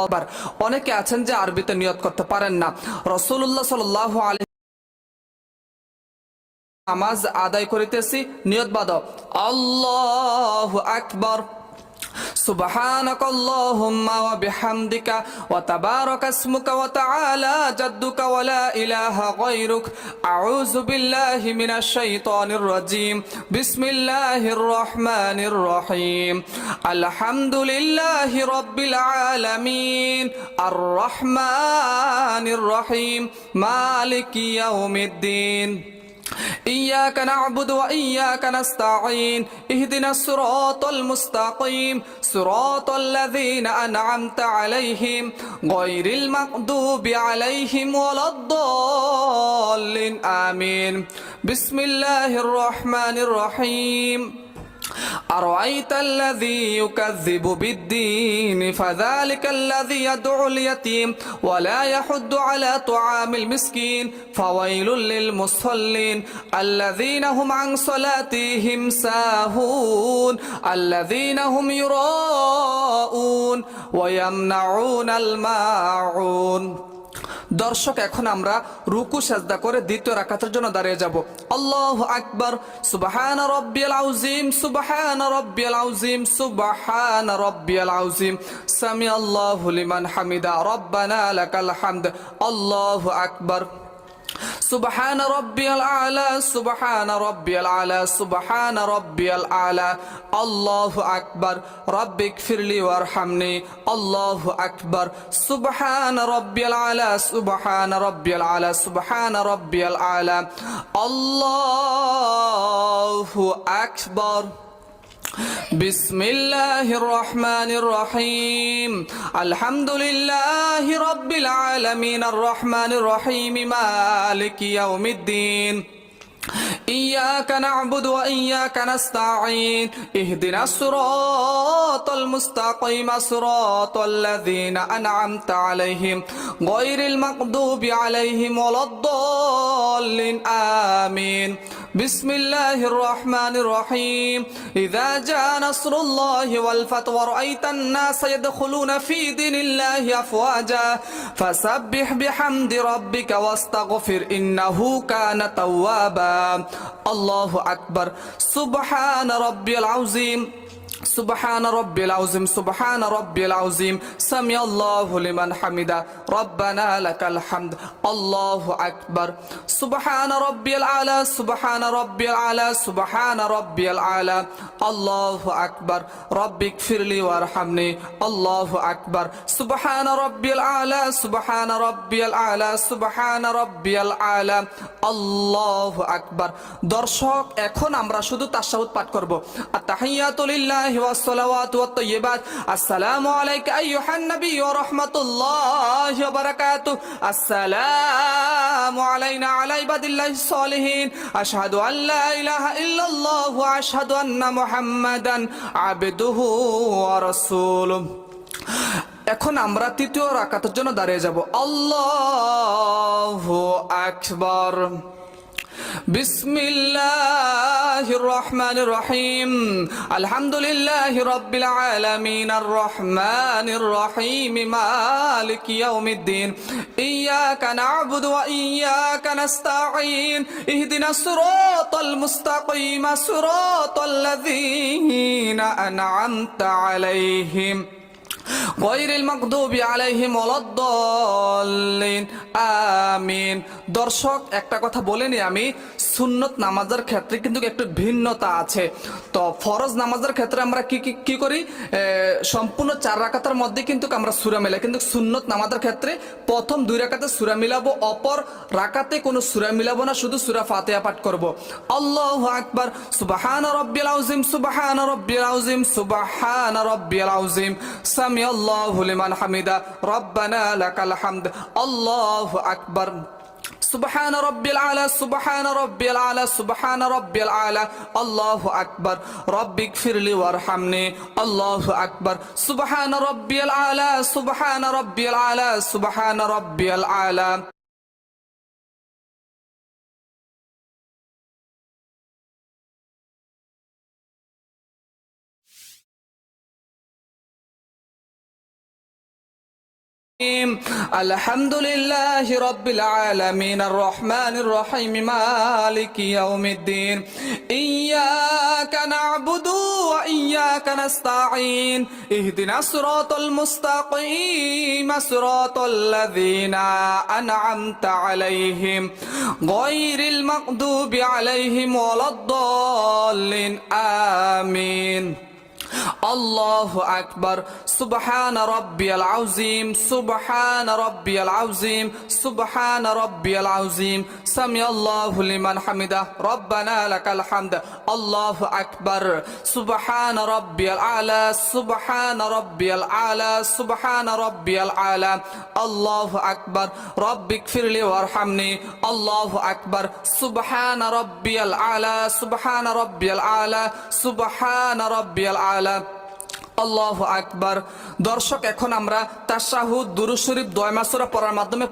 আবার অনেকে আছেন যে আরবিতে নিয়ত করতে পারেন না। রাসূলুল্লাহ সাল্লাল্লাহু আলাইহি নামাজ আদায় করিতেছি, নিয়ত বাঁধো, আল্লাহু আকবার, سبحانك اللهم وبحمدك وتبارك اسمك وتعالى جدك ولا إله غيرك أعوذ بالله من الشيطان الرجيم بسم الله الرحمن الرحيم الحمد لله رب العالمين الرحمن الرحيم مالك يوم الدين إياك نعبد وإياك نستعين اهدنا الصراط المستقيم صراط الذين أنعمت عليهم غير المغضوب عليهم ولا الضالين آمين بسم الله الرحمن الرحيم أرأيت الذي يكذب بالدين فذلك الذي يدعو اليتيم ولا يحض على طعام المسكين فويل للمصلين الذين هم عن صلاتهم ساهون الذين هم يراءون ويمنعون الماعون। দর্শক, এখন আমরা রুকু সাজদা করে দ্বিতীয় রাকাতের জন্য দাঁড়িয়ে যাব। আল্লাহু আকবার, সুবহান রাব্বিয়াল আযীম, সুবহান রাব্বিয়াল আযীম, সুবহান রাব্বিয়াল আযীম, সামি আল্লাহু লিমান হামিদা, রব্বানা লাকাল হামদ, আল্লাহু আকবার। سبحان ربي الأعلى سبحان ربي الأعلى سبحان ربي الأعلى الله أكبر رب اغفر لي وارحمني الله أكبر سبحان ربي الأعلى سبحان ربي الأعلى سبحان ربي الأعلى الله أكبر بسم الله الرحمن الرحيم الحمد لله رب العالمين الرحمن الرحيم مالك يوم الدين إياك نعبد وإياك نستعين اهدنا الصراط المستقيم صراط الذين أنعمت عليهم غير المغضوب عليهم ولا الضالين آمين بسم الله الرحمن الرحيم إذا جاء نصر الله والفتح ورأيت الناس يدخلون في دين الله أفواجا فسبح بحمد ربك واستغفر إنه كان توابا الله أكبر سبحان ربي العظيم سبحان ربي العظيم سبحان ربي العظيم سمع الله لمن حمده ربنا لك الحمد الله أكبر سبحان ربي الأعلى سبحان ربي الأعلى سبحان ربي الأعلى الله أكبر رب اغفر لي وارحمني الله أكبر سبحان ربي الأعلى سبحان ربي الأعلى سبحان ربي الأعلى الله أكبر। দর্শক, এখন আমরা শুধু তাশাহুদ পাঠ করব। আত-তাহিয়াতু লিল্লাহি والصلوات والطيبات السلام عليك أيها النبي ورحمة الله وبركاته السلام علينا على عباد الله الصالحين أشهد أن لا إله إلا الله وأشهد أن محمدا عبده ورسوله। এখন আমরা তৃতীয় রাকাতের জন্য দাঁড়িয়ে যাব। আল্লাহু আকবার بسم الله الرحمن الرحيم الحمد لله رب العالمين الرحمن الرحيم مالك يوم الدين إياك نعبد وإياك نستعين اهدنا الصراط المستقيم صراط الذين أنعمت عليهم غير المغضوب عليهم ولا الضالين آمين। দর্শক, একটা কথা বলে নি, আমি সুন্নত নামাজের ক্ষেত্রে কিন্তু একটু ভিন্নতা আছে। তো ফরজ নামাজের ক্ষেত্রে আমরা কি করি, সম্পূর্ণ 4 রাকাতের মধ্যে কিন্তু আমরা সূরা মিলাই, কিন্তু সুন্নত নামাজের ক্ষেত্রে প্রথম 2 রাকাতে সূরা মিলাবো, অপর রাকাতে কোনো সূরা মিলাবো না, শুধু সূরা ফাতিহা পাঠ করব। আল্লাহু আকবার সুবহান রাব্বিয়াল আযীম সুবহান রাব্বিয়াল আযীম সুবহান রাব্বিয়াল আযীম সামি আল্লাহু লিমান হামিদা রব্বানা লাকাল হামদ আল্লাহু আকবার سبحان ربي الأعلى سبحان ربي الأعلى سبحان ربي الأعلى الله أكبر رب اغفر لي وارحمني الله أكبر سبحان ربي الأعلى سبحان ربي الأعلى سبحان ربي الأعلى الحمد لله رب العالمين الرحمن الرحيم مالك يوم الدين إياك نعبد وإياك نستعين اهدنا الصراط المستقيم صراط الذين أنعمت عليهم غير المغضوب عليهم ولا الضالين آمين الله أكبر سبحان ربي العظيم سبحان ربي العظيم سبحان ربي العظيم سمع الله لمن حمده ربنا لك الحمد الله أكبر سبحان ربي الأعلى سبحان ربي الأعلى سبحان ربي الأعلى الله أكبر رب اغفر لي وارحمني الله أكبر سبحان ربي الأعلى سبحان ربي الأعلى سبحان ربي الأعلى আল্লাহু আকবার। দর্শক, এখন আমরা তাশাহুদ দুরূদ শরীফ দোয়া মাসুরা পড়ার মাধ্যমে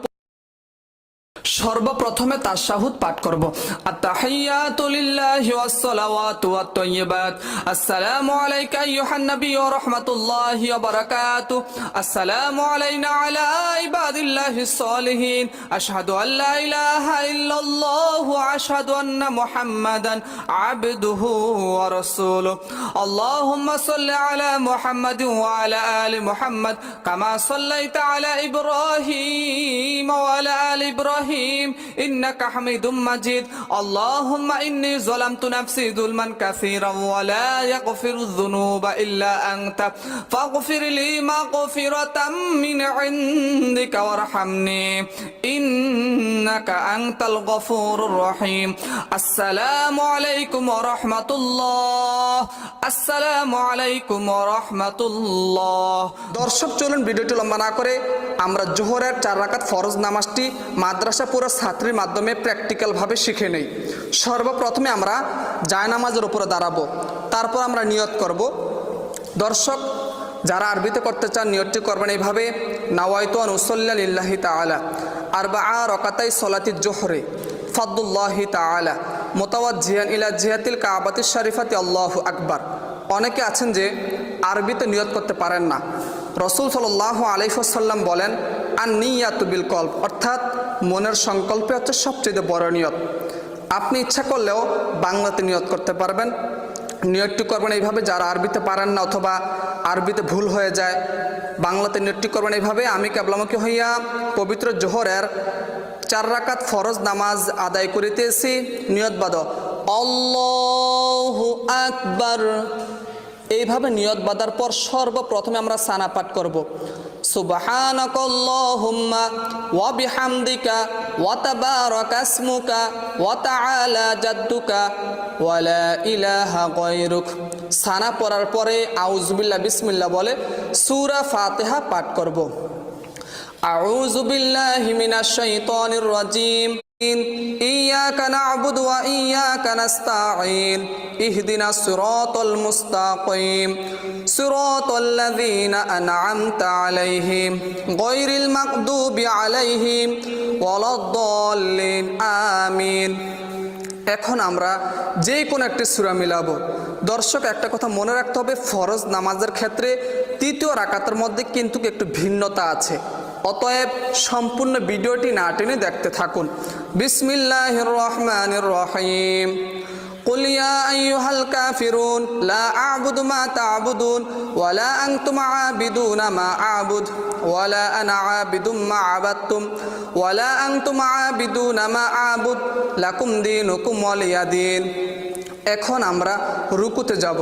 সর্বপ্রথমে তাশাহুদ পাঠ করব। আত-তাহিয়াতু লিল্লাহি ওয়াস-সালাওয়াতু ওয়াত-তাইয়্যিবাত। আসসালামু আলাইকা আইয়ুহান নাবী ওয়া রাহমাতুল্লাহি ওয়া বারাকাতুহু। আসসালামু আলাইনা আলা ইবাদিল্লাহিস সালিহিন। আশহাদু আল্লা ইলাহা ইল্লাল্লাহু ওয়া আশহাদু আন্না মুহাম্মাদান আবদুহু ওয়া রাসূলুহু। আল্লাহুম্মা সাল্লি আলা মুহাম্মাদিন ওয়া আলা আলি মুহাম্মাদ কামা সাল্লাইতা আলা ইব্রাহিম ওয়া আলা আলি ইব্রাহিম إنك حميد مجيد اللهم إني ظلمت نفسي ظلما كثيرا ولا يغفر الذنوب إلا أنت فاغفر لي مغفرة من عندك وارحمني إنك أنت الغفور الرحيم السلام عليكم ورحمة الله السلام عليكم ورحمة الله। দর্শক, চলুন ভিডিওটি লম্বা না করে আমরা জোহরের 4 রাকাত ফরজ নামাজটি মাদ্রাসা পুরো ছাত্রীর মাধ্যমে প্র্যাকটিক্যাল ভাবে শিখে নেই। সর্বপ্রথমে আমরা জায়নামাজের উপরে দাঁড়াবো, তারপর আমরা নিয়ত করব। দর্শক, যারা আরবিতে করতে চান নিয়তটি করবেন এইভাবে, নাওয়াইতু আন উসাল্লি লিল্লাহি তাআলা আরবাআ রাকাতাই সলাতিজ জোহরে ফাদলুল্লাহি তাআলা মুতাওয়াজ্জিহান ইলা জিহাতিল কাবাতিশ শরীফাতি আল্লাহু আকবার। অনেকে আছেন যে আরবিতে নিয়ত করতে পারেন না। রাসূল সাল্লাল্লাহু আলাইহি ওয়াসাল্লাম বলেন, আন-নিয়াতু বিল কলব, অর্থাৎ মনের সংকল্পে হচ্ছে সবচেয়ে বড় নিয়ত। আপনি ইচ্ছা করলেও বাংলাতে নিয়ত করতে পারবেন। নিয়তটি করবেন এইভাবে, যারা আরবিতে পারেন না অথবা আরবিতে ভুল হয়ে যায়, বাংলাতে নিয়তটি করবেন এইভাবে, আমি কিবলামুখী হইয়া পবিত্র জোহরের 4 রাকাত ফরজ নামাজ আদায় করিতেছি। নিয়ত বাঁধো, আল্লাহু আকবার। এইভাবে নিয়ত বাঁধার পর সর্বপ্রথমে আমরা সানা পাঠ করব। সুবহানাকাল্লাহুম্মা ওয়া বিহামদিকা ওয়া তাবারাকা ইসমুকা ওয়া তাআলা জাদ্দুকা ওয়া লা ইলাহা গায়রুক। সানা পড়ার পরে আউযুবিল্লাহ বিসমিল্লাহ বলে সূরা ফাতিহা পাঠ করব। আউযু বিল্লাহি মিনাশ শাইতানির রাজীম। ইয়্যাকা না'বুদু ওয়া ইয়্যাকা নাস্তাঈন ইহদিনাস সিরাতাল মুস্তাকিম সিরাতাল লাযীনা আন'আমতা আলাইহিম গায়রিল মাগদুবি আলাইহিম ওয়ালাদ-দাল্লিন আমিন। এখন আমরা যে কোনো একটি সূরা মিলাবো। দর্শক, একটা কথা মনে রাখতে হবে, ফরজ নামাজের ক্ষেত্রে 3য় রাকাতের মধ্যে কিন্তু একটু ভিন্নতা আছে। অতএব সম্পূর্ণ ভিডিওটি না টেনে দেখতে থাকুন। বিসমিল্লাহির রহমানির রহিম। قل يا أيها الكافرون لا أعبد ما تعبدون ولا أنتم عابدون ما أعبد ولا أنا عابد ما عبدتم ولا أنتم عابدون ما أعبد لكم دينكم ولي دين। এখন আমরা রুকুতে যাব।